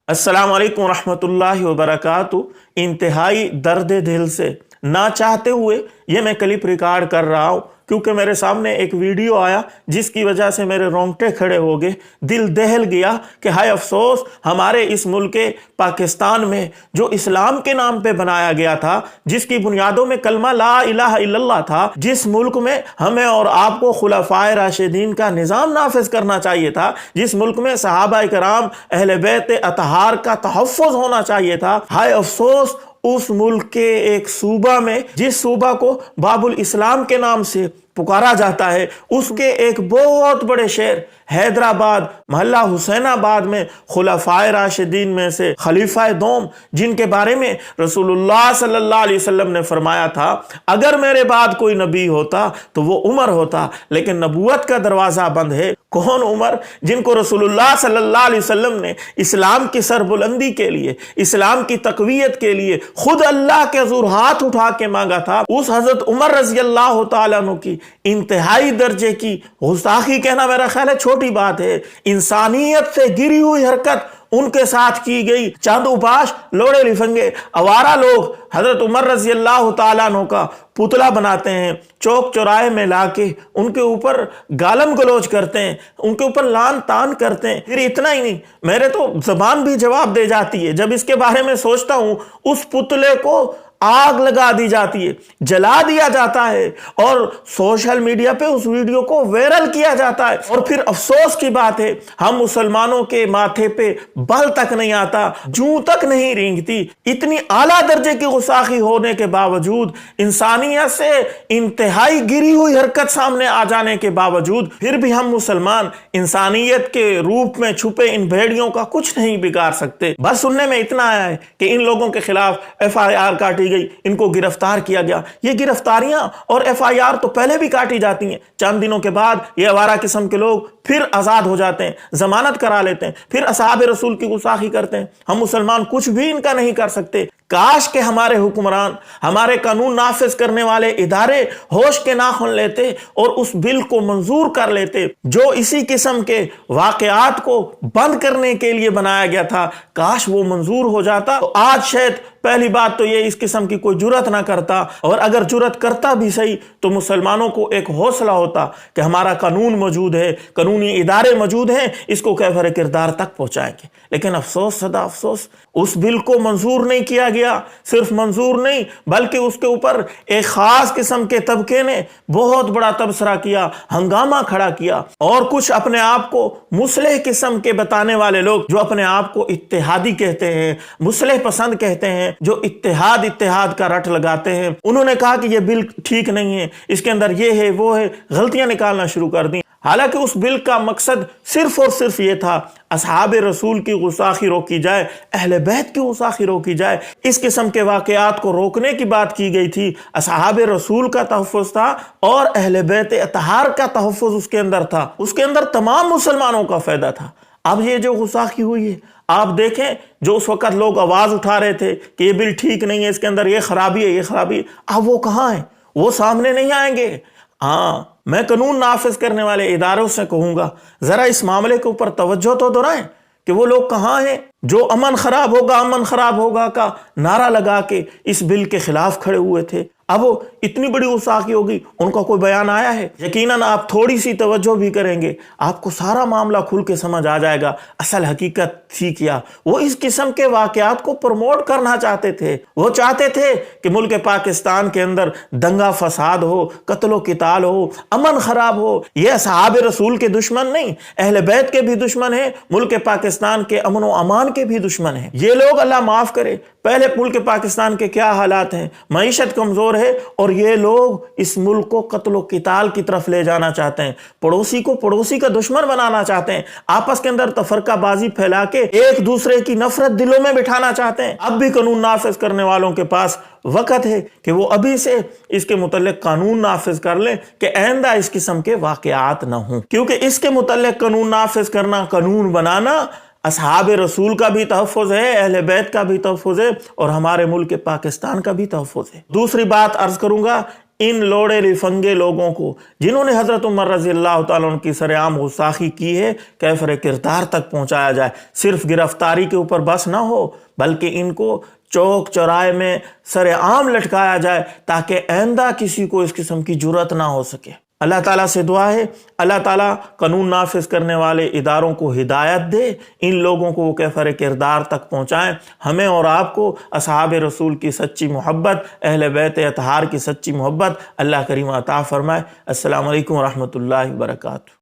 अस्सलाम वालेकुम रहमतुल्लाहि व बरकातुहू। इंतहाई दर्द दिल से ना चाहते हुए ये मैं क्लिप रिकॉर्ड कर रहा हूँ, क्योंकि मेरे सामने एक वीडियो आया जिसकी वजह से मेरे रोंगटे खड़े हो गए, दिल दहल गया कि हाय अफसोस, हमारे इस मुल्क पाकिस्तान में जो इस्लाम के नाम पे बनाया गया था, जिसकी बुनियादों में कलमा ला इलाहा इल्लल्लाह था, जिस मुल्क में हमें और आपको खुलफाए राशिदीन का निज़ाम नाफिज करना चाहिए था, जिस मुल्क में सहाबा इकराम अहले बैत अतहार का तहफ़्फ़ुज़ होना चाहिए था, हाय अफसोस उस मुल्क के एक सूबा में, जिस सूबा को बाबुल इस्लाम के नाम से पुकारा जाता है, उसके एक बहुत बड़े शहर हैदराबाद महल्ला हुसैनाबाद में खुलफाए राशिदीन में से खलीफा दोम, जिनके बारे में रसूलुल्लाह सल्लल्लाहु अलैहि वसल्लम ने फरमाया था, अगर मेरे बाद कोई नबी होता तो वो उमर होता, लेकिन नबूवत का दरवाज़ा बंद है। कौन उमर? जिनको रसूलुल्लाह सल्लल्लाहु अलैहि वसल्लम ने इस्लाम की सरबुलंदी के लिए, इस्लाम की तकवीयत के लिए खुद अल्लाह के हुज़ूर हाथ उठा के मांगा था। उस हज़रत उमर रज़ी अल्लाह तआला अन्हु की इंतहाई दर्जे की गुस्ताखी कहना मेरा ख्याल है छोटी बात है। इंसानियत से गिरी हुई हरकत उनके साथ की गई। चांदूबाश, लोड़े लिफंगे, आवारा लोग हजरत उमर रजी अल्लाह तआला अन्हु का पुतला बनाते हैं, चौक चौराहे में लाके उनके ऊपर गालम गलोच करते हैं, उनके ऊपर लान तान करते हैं। फिर इतना ही नहीं, मेरे तो जबान भी जवाब दे जाती है जब इसके बारे में सोचता हूं। उस पुतले को आग लगा दी जाती है, जला दिया जाता है और सोशल मीडिया पे उस वीडियो को वायरल किया जाता है। और फिर अफसोस की बात है, हम मुसलमानों के माथे पे बल तक नहीं आता, जूं तक नहीं रेंगती। इतनी आला दर्जे की गुस्ताखी होने के बावजूद, इंसानियत से इंतहाई गिरी हुई हरकत सामने आ जाने के बावजूद, फिर भी हम मुसलमान इंसानियत के रूप में छुपे इन भेड़ियों का कुछ नहीं बिगाड़ सकते। बस सुनने में इतना आया है कि इन लोगों के खिलाफ FIR काटी गई, इनको गिरफ्तार किया गया। ये गिरफ्तारियां और FIR तो पहले भी काटी जाती हैं, चंद दिनों के बाद ये आवारा किस्म के लोग फिर आजाद हो जाते हैं, जमानत करा लेते हैं, फिर असहाबे रसूल की गुस्ताखी करते हैं। हम मुसलमान कुछ भी इनका नहीं कर सकते। काश के हमारे हुक्मरान, हमारे कानून नाफिज करने वाले इदारे होश के नाखुन लेते और उस बिल को मंजूर कर लेते जो इसी किस्म के वाकयात को बंद करने के लिए बनाया गया था। काश वो मंजूर हो जाता तो आज शायद पहली बात तो ये इस किस्म की कोई जुर्रत ना करता, और अगर जुर्रत करता भी सही तो मुसलमानों को एक हौसला होता कि हमारा कानून मौजूद है, कानूनी इदारे मौजूद हैं, इसको कैफर किरदार तक पहुंचाएंगे। लेकिन अफसोस सदा अफसोस, उस बिल को मंजूर नहीं किया गया। सिर्फ मंजूर नहीं, बल्कि उसके ऊपर एक खास किस्म के तबके ने बहुत बड़ा तबसरा किया, हंगामा खड़ा किया। और कुछ अपने आप को मुस्लिह किस्म के बताने वाले लोग, जो अपने आप को इत्तेहादी कहते हैं, मुस्लिह पसंद कहते हैं, जो इत्तेहाद का रट लगाते हैं, उन्होंने कहा कि यह बिल ठीक नहीं है, इसके अंदर ये है वो है, गलतियां निकालना शुरू कर दी। हालांकि उस बिल का मकसद सिर्फ और सिर्फ ये था, असहाबे रसूल की गुस्ताखी रोकी जाए, अहले बैत की गुस्ताखी रोकी जाए। इस किस्म के वाकयात को रोकने की बात की गई थी। असहाबे रसूल का तहफ़्फ़ुज़ था और अहले बैत अतहार का तहफ़्फ़ुज़ उसके अंदर था। उसके अंदर तमाम मुसलमानों का फायदा था। अब ये जो गुस्ताखी हुई है, आप देखें, जो उस वक्त लोग आवाज उठा रहे थे कि ये बिल ठीक नहीं है, इसके अंदर ये खराबी है, ये खराबी है, अब वो कहाँ है? वो सामने नहीं आएंगे। हाँ, मैं कानून नाफिज करने वाले इदारों से कहूंगा, जरा इस मामले के ऊपर तवज्जो तो दोहराएं कि वो लोग कहाँ हैं जो अमन खराब होगा का नारा लगा के इस बिल के खिलाफ खड़े हुए थे। अब वो इतनी बड़ी गुस्ताखी होगी, उनका कोई बयान आया है? यकीनन आप थोड़ी सी तवज्जो भी करेंगे, आपको सारा मामला खुल के समझ आ जाएगा असल हकीकत थी क्या। वो इस किस्म के वाकयात को प्रमोट करना चाहते थे। वो चाहते थे कि मुल्क पाकिस्तान के अंदर दंगा फसाद हो, कत्लो किताल हो, अमन खराब हो। ये सहाबे रसूल के दुश्मन नहीं, अहले बैत के भी दुश्मन है, मुल्क पाकिस्तान के अमन व अमान के भी दुश्मन है। ये लोग, अल्लाह माफ करे, पहले मुल्क पाकिस्तान के क्या हालात हैं, मईशत कमजोर है, और ये लोग इस मुल्क को कत्लो किताल की तरफ ले जाना चाहते हैं, पड़ोसी को पड़ोसी का दुश्मन बनाना चाहते हैं, आपस के अंदर तफरकाबाजी फैला के एक दूसरे की नफरत दिलों में बिठाना चाहते हैं। अब भी कानून नाफिज करने वालों के पास वक्त है कि वो अभी से इसके मुतल्लिक कानून नाफिज कर लें कि आइंदा इस किस्म के वाकयात ना हों, क्योंकि इसके मुतल्लिक कानून नाफिज करना, कानून बनाना असहाबे रसूल का भी तहफ़्फ़ुज़ है, अहले बैत का भी तहफ़्फ़ुज़ है, और हमारे मुल्क पाकिस्तान का भी तहफ़्फ़ुज़ है। दूसरी बात अर्ज करूंगा, ان لوڑے لفنگے لوگوں کو جنہوں نے حضرت عمر رضی اللہ تعالیٰ عنہ کی سرعام غستاخی کی ہے کیفر کردار تک پہنچایا جائے. صرف گرفتاری کے اوپر بس نہ ہو بلکہ ان کو چوک چوراہے میں سرعام لٹکایا جائے تاکہ آئندہ کسی کو اس قسم کی جرأت نہ ہو سکے. اللہ تعالیٰ سے دعا ہے اللہ تعالیٰ قانون نافذ کرنے والے اداروں کو ہدایت دے، ان لوگوں کو وہ کیفر کردار تک پہنچائیں. ہمیں اور آپ کو اصحاب رسول کی سچی محبت، اہل بیت اطہار کی سچی محبت اللہ کریم عطا فرمائے. السلام علیکم ورحمۃ اللہ وبرکاتہ.